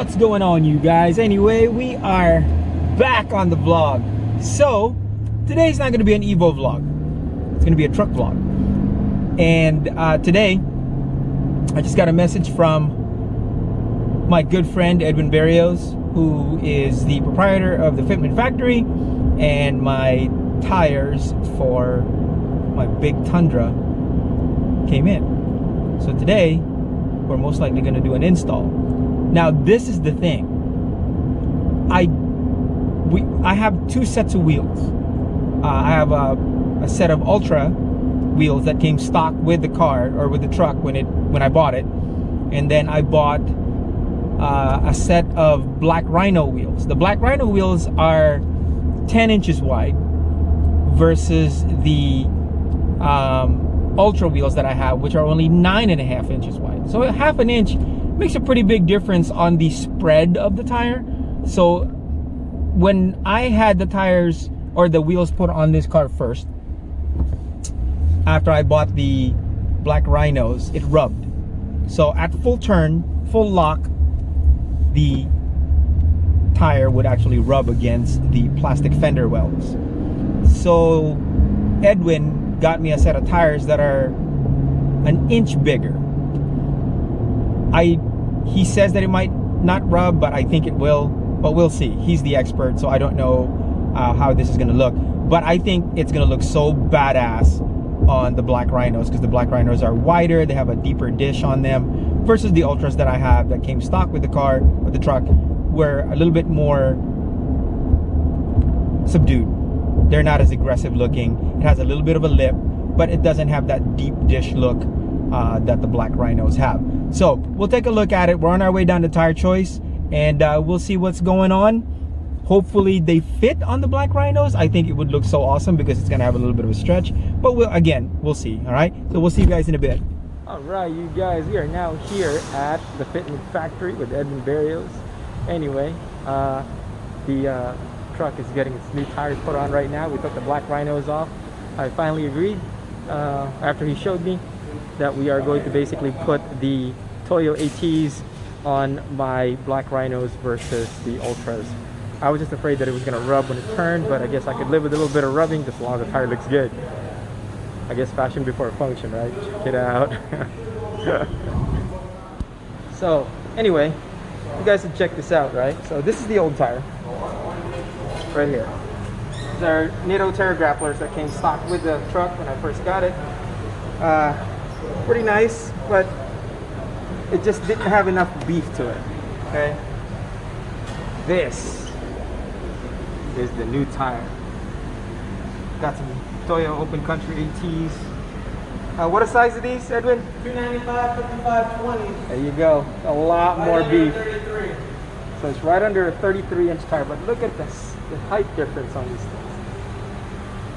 What's going on, you guys? Anyway, we are back on the vlog. So today's not going to be an Evo vlog. It's going to be a truck vlog. And today I just got a message from my good friend Edwin Berrios, who is the proprietor of the Fitment factory, and my tires for my big Tundra came in. So today we're most likely going to do an install. Now this is the thing. I have two sets of wheels. I have a set of Ultra wheels that came stock with the car, or with the truck when I bought it, and then I bought a set of Black Rhino wheels. The Black Rhino wheels are 10 inches wide versus the Ultra wheels that I have, which are only 9.5 inches wide. So half an inch makes a pretty big difference on the spread of the tire. So when I had the tires or the wheels put on this car first, after I bought the Black Rhinos, it rubbed. So at full turn, full lock, the tire would actually rub against the plastic fender wells. So Edwin got me a set of tires that are an inch bigger. He says that it might not rub, but I think it will. But we'll see. He's the expert, so I don't know how this is going to look. But I think it's going to look so badass on the Black Rhinos, because the Black Rhinos are wider. They have a deeper dish on them versus the Ultras that I have that came stock with the car, with the truck, were a little bit more subdued. They're not as aggressive looking. It has a little bit of a lip, but it doesn't have that deep dish look that the Black Rhinos have. So we'll take a look at it. We're on our way down to Tire Choice, and we'll see what's going on. Hopefully they fit on the Black Rhinos. I think it would look so awesome because it's gonna have a little bit of a stretch, but we'll see. All right, so we'll see you guys in a bit. All right, you guys, we are now here at the Fitment factory with Edwin Berrios. Anyway, the truck is getting its new tires put on right now. We took the Black Rhinos off. I finally agreed after he showed me that we are going to basically put the Toyo ATs on my Black Rhinos versus the Ultras. I was just afraid that it was going to rub when it turned, but I guess I could live with a little bit of rubbing just as long as the tire looks good. I guess fashion before function, right? Check it out. So anyway, you guys should check this out, right? So this is the old tire right here. These are Nitto Terra grapplers that came stock with the truck when I first got it. Pretty nice, but it just didn't have enough beef to it. Okay, this is the new tire. Got some Toyo Open Country ATs. What a size are these, Edwin? 295, 55, 20. There you go. A lot more beef. 33. So it's right under a 33-inch tire, but look at this, the height difference on these things.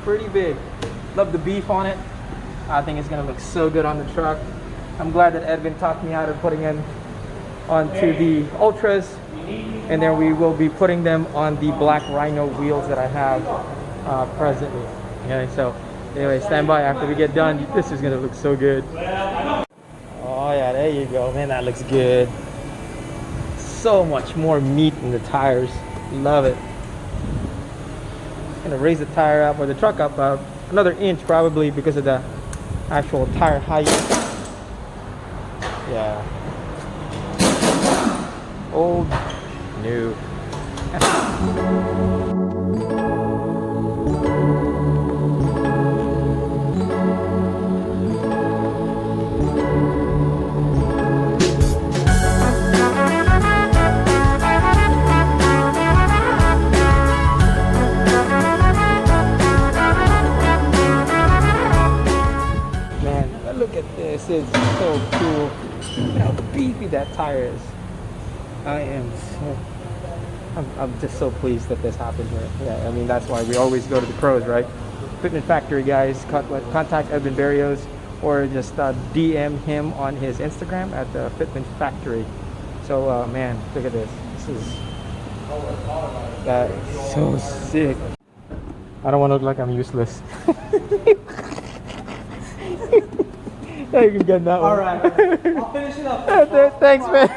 Pretty big. Love the beef on it. I think it's gonna look so good on the truck. I'm glad that Edwin taught me how to putting them onto the Ultras, and then we will be putting them on the Black Rhino wheels that I have presently. Okay, so anyway, stand by after we get done. This is gonna look so good. Oh yeah, there you go, man. That looks good. So much more meat in the tires. Love it. Gonna raise the tire up, or the truck up another inch probably, because of the actual tire height. Yeah. Old, new. Look at this, it's so cool. Look how beefy that tire is. I'm just so pleased that this happened here. Yeah, I mean, that's why we always go to the pros, right? Fitment factory guys, contact Edwin Berrios, or just DM him on his Instagram at the Fitment factory. So man, look at this. That is so sick. I don't want to look like I'm useless. Yeah, you can get that one. All right. I'll finish it up. Thanks, man.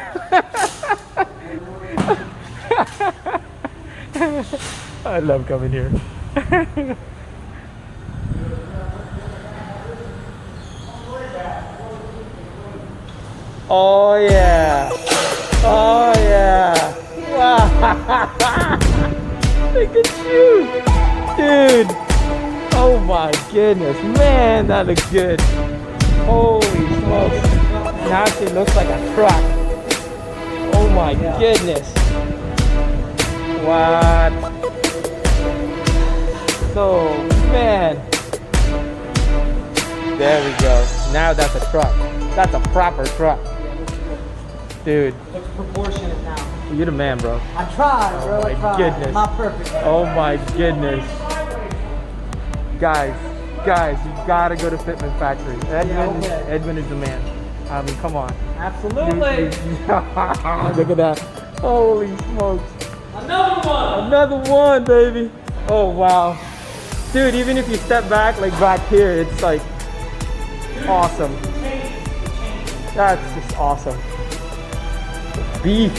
I love coming here. Oh yeah. Oh yeah. Wow. Look at you. Dude. Oh my goodness. Man, that looks good. Holy smokes. Now it looks like a truck. Oh my goodness. What? So, man. There we go. Now that's a truck. That's a proper truck. Dude. Looks proportionate now. You're the man, bro. I tried, bro. Oh my I tried. goodness. Not perfect. Oh my goodness. Guys, you gotta go to Fitment Factory. Edwin is the man. I mean, come on. Absolutely. Look at that. Holy smokes. Another one. Another one, baby. Oh, wow. Dude, even if you step back, like back here, it's like awesome. That's just awesome. Beef.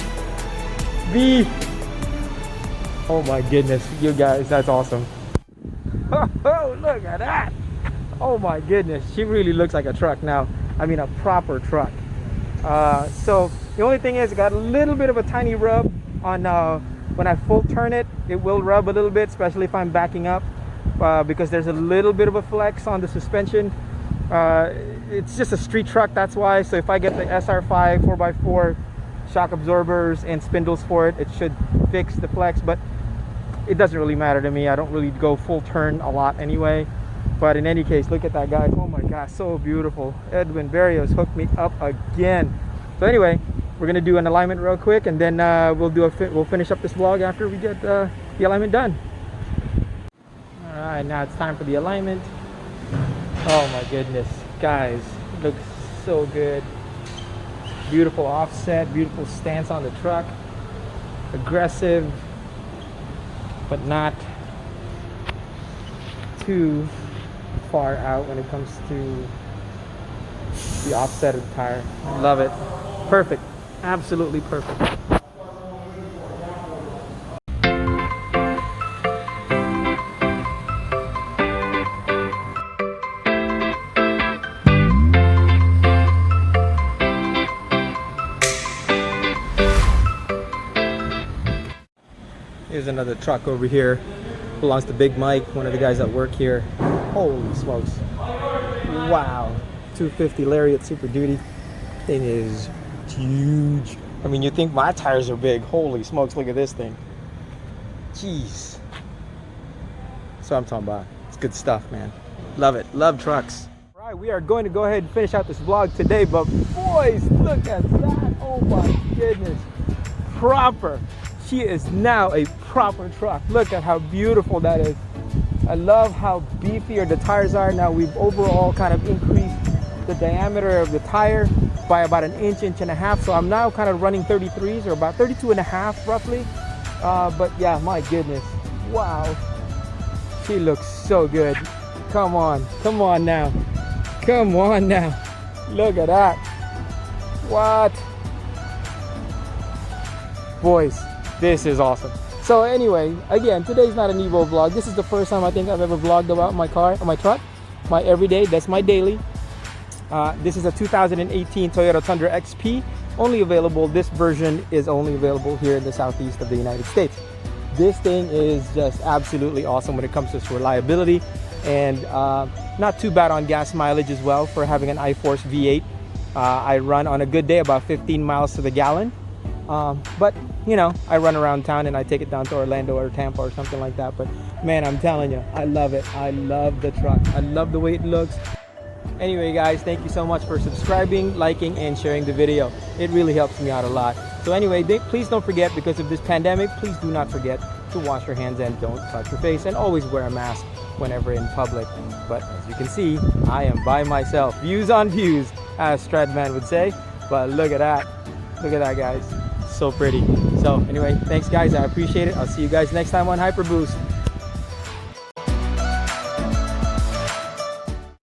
Oh my goodness, you guys, that's awesome. Oh, look at that. Oh my goodness, she really looks like a truck now. I mean, a proper truck. So the only thing is, it got a little bit of a tiny rub on when I full turn it. It will rub a little bit, especially if I'm backing up, because there's a little bit of a flex on the suspension. It's just a street truck, that's why. So if I get the SR5 4x4 shock absorbers and spindles for it, it should fix the flex, but it doesn't really matter to me. I don't really go full turn a lot anyway. But in any case, look at that, guys. Oh my gosh, so beautiful. Edwin Berrios hooked me up again. So anyway, we're gonna do an alignment real quick, and then we'll finish up this vlog after we get the alignment done. All right, now it's time for the alignment. Oh my goodness, guys, it looks so good. Beautiful offset, beautiful stance on the truck. Aggressive, but not too far out when it comes to the offset of the tire. Love it. Perfect. Absolutely perfect. Here's another truck over here. Belongs to Big Mike, one of the guys that work here. Holy smokes. Wow. 250 Lariat Super Duty. Thing is huge. I mean, you think my tires are big. Holy smokes, look at this thing. Jeez. That's what I'm talking about. It's good stuff, man. Love it. Love trucks. All right, we are going to go ahead and finish out this vlog today, but boys, look at that. Oh my goodness. Proper. She is now a proper truck. Look at how beautiful that is. I love how beefier the tires are. Now we've overall kind of increased the diameter of the tire by about an inch and a half. So I'm now kind of running 33s, or about 32 and a half roughly. But yeah, my goodness. Wow. She looks so good. Come on now. Come on now. Look at that. What? Boys, this is awesome. So anyway, again, today's not an Evo vlog. This is the first time I think I've ever vlogged about my car or my truck, my everyday. That's my daily. This is a 2018 Toyota Tundra XP. Only available, this version is only available here in the southeast of the United States. This thing is just absolutely awesome when it comes to its reliability, and not too bad on gas mileage as well for having an iForce V8. I run on a good day about 15 miles to the gallon. But you know, I run around town and I take it down to Orlando or Tampa or something like that. But man, I'm telling you, I love it. I love the truck. I love the way it looks. Anyway guys, thank you so much for subscribing, liking, and sharing the video. It really helps me out a lot. So anyway, please don't forget, because of this pandemic, please do not forget to wash your hands and don't touch your face, and always wear a mask whenever in public. But as you can see, I am by myself. Views on views, as Stradman would say. But look at that. Look at that, guys. So pretty. So anyway, thanks guys, I appreciate it. I'll see you guys next time on Hyper Boost.